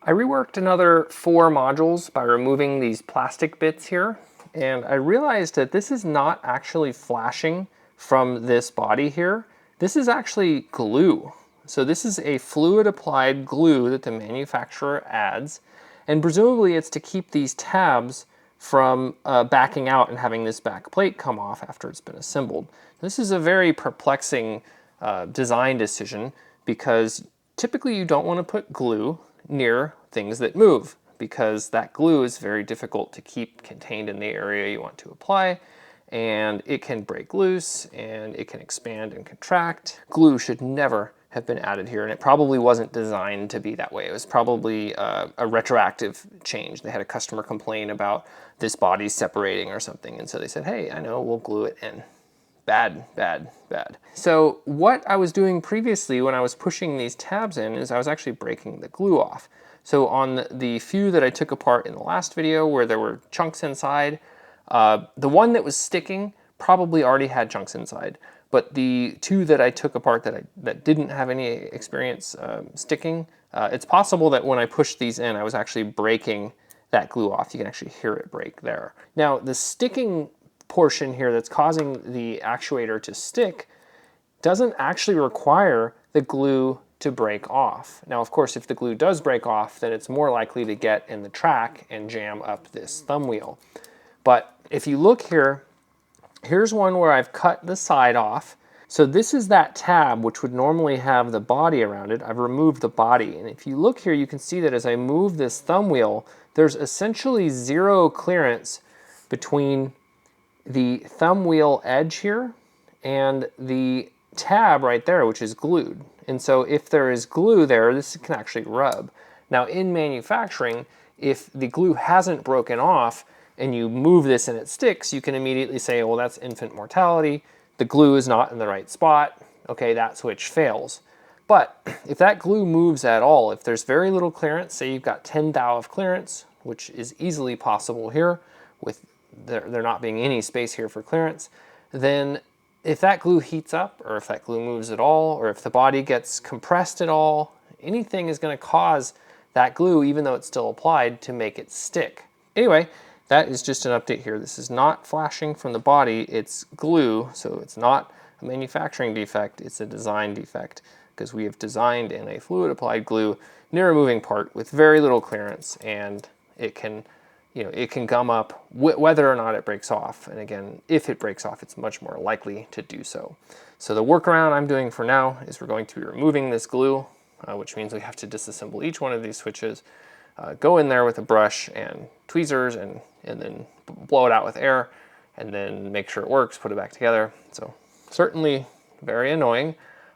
I reworked another 4 modules by removing these plastic bits here, and I realized that this is not actually flashing from this body here. This is actually glue. So this is a fluid applied glue that the manufacturer adds, and presumably it's to keep these tabs from backing out and having this back plate come off after it's been assembled. This is a very perplexing design decision because typically you don't want to put glue near things that move because that glue is very difficult to keep contained in the area you want to apply, and it can break loose and it can expand and contract. Glue should never have been added here, and it probably wasn't designed to be that way. It was probably a retroactive change. They had a customer complain about this body separating or something, and so they said, hey, I know, we'll glue it in. Bad, bad, bad. So what I was doing previously when I was pushing these tabs in is I was actually breaking the glue off. So on the few that I took apart in the last video where there were chunks inside, the one that was sticking probably already had chunks inside. But the 2 that I took apart that didn't have any experience sticking, it's possible that when I pushed these in, I was actually breaking that glue off. You can actually hear it break there. Now, the sticking portion here that's causing the actuator to stick doesn't actually require the glue to break off. Now, of course, if the glue does break off, then it's more likely to get in the track and jam up this thumb wheel. But if you look here, here's one where I've cut the side off. So this is that tab which would normally have the body around it. I've removed the body. And if you look here, you can see that as I move this thumb wheel, there's essentially 0 clearance between the thumb wheel edge here and the tab right there, which is glued. And so if there is glue there, this can actually rub. Now in manufacturing, if the glue hasn't broken off and you move this and it sticks, you can immediately say, well, that's infant mortality. The glue is not in the right spot. Okay, that switch fails. But if that glue moves at all, if there's very little clearance, say you've got 10 thou of clearance, which is easily possible here with there not being any space here for clearance, then if that glue heats up, or if that glue moves at all, or if the body gets compressed at all, anything is going to cause that glue, even though it's still applied, to make it stick. Anyway, that is just an update here. This is not flashing from the body, it's glue, so it's not a manufacturing defect, it's a design defect, because we have designed in a fluid applied glue near a moving part with very little clearance, and it can it can gum up whether or not it breaks off. And again, if it breaks off, it's much more likely to do so. So the workaround I'm doing for now is we're going to be removing this glue, which means we have to disassemble each one of these switches, go in there with a brush and tweezers and then blow it out with air, and then make sure it works, put it back together. So certainly very annoying.